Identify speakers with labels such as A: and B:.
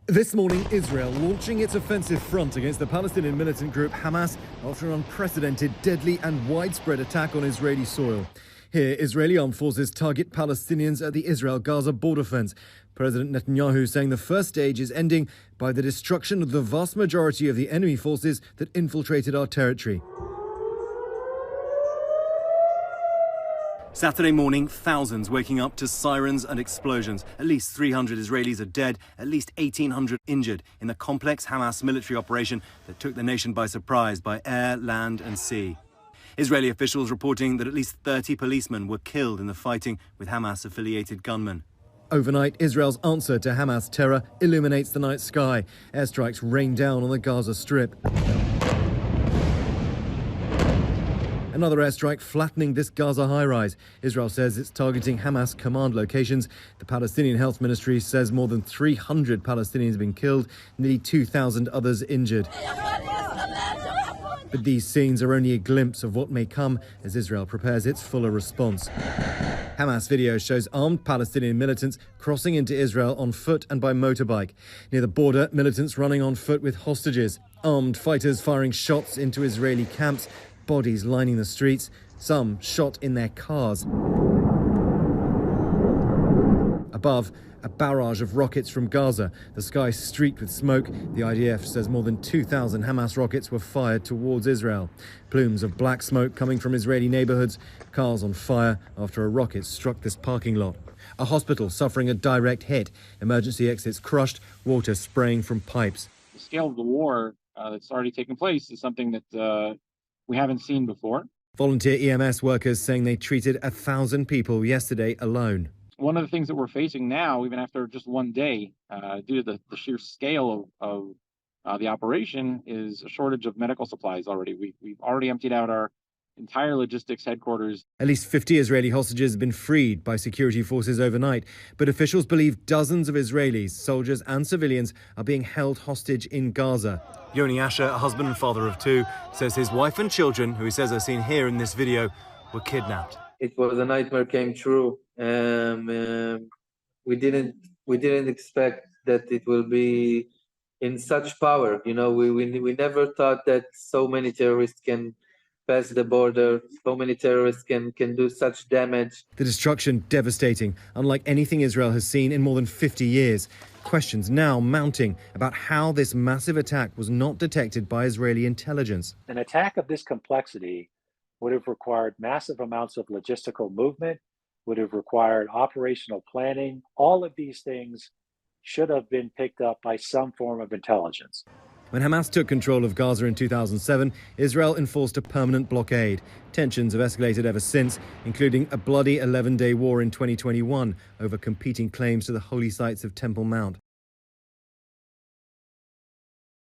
A: This morning, Israel launching its offensive front against the Palestinian militant group Hamas after an unprecedented, deadly and widespread attack on Israeli soil. Here, Israeli armed forces target Palestinians at the Israel-Gaza border fence. President Netanyahu saying the first stage is ending by the destruction of the vast majority of the enemy forces that infiltrated our territory. Saturday morning, thousands waking up to sirens and explosions. At least 300 Israelis are dead, at least 1,800 injured in the complex Hamas military operation that took the nation by surprise by air, land and sea. Israeli officials reporting that at least 30 policemen were killed in the fighting with Hamas-affiliated gunmen. Overnight, Israel's answer to Hamas terror illuminates the night sky. Airstrikes rain down on the Gaza Strip. Another airstrike flattening this Gaza high-rise. Israel says it's targeting Hamas command locations. The Palestinian Health Ministry says more than 300 Palestinians have been killed, nearly 2,000 others injured. But these scenes are only a glimpse of what may come as Israel prepares its fuller response. Hamas video shows armed Palestinian militants crossing into Israel on foot and by motorbike. Near the border, militants running on foot with hostages. Armed fighters firing shots into Israeli camps. Bodies lining the streets, some shot in their cars. Above, a barrage of rockets from Gaza, the sky streaked with smoke. The IDF says more than 2,000 Hamas rockets were fired towards Israel. Plumes of black smoke coming from Israeli neighborhoods, cars on fire after a rocket struck this parking lot. A hospital suffering a direct hit, emergency exits crushed, water spraying from pipes.
B: The scale of the war that's already taken place is something that we haven't seen before.
A: Volunteer EMS workers saying they treated 1,000 people yesterday alone.
B: One of the things that we're facing now, even after just one day, due to the sheer scale of the operation, is a shortage of medical supplies already. We've already emptied out our entire logistics headquarters.
A: At least 50 Israeli hostages have been freed by security forces overnight, but officials believe dozens of Israelis, soldiers and civilians, are being held hostage in Gaza. Yoni Asher, a husband and father of two, says his wife and children, who he says are seen here in this video, were kidnapped.
C: It was a nightmare came true. We didn't expect that it will be in such power. You know, we never thought that so many terrorists can pass the border, so many terrorists can do such damage.
A: The destruction devastating, unlike anything Israel has seen in more than 50 years. Questions now mounting about how this massive attack was not detected by Israeli intelligence.
D: An attack of this complexity would have required massive amounts of logistical movement, would have required operational planning. All of these things should have been picked up by some form of intelligence.
A: When Hamas took control of Gaza in 2007, Israel enforced a permanent blockade. Tensions have escalated ever since, including a bloody 11-day war in 2021 over competing claims to the holy sites of Temple Mount.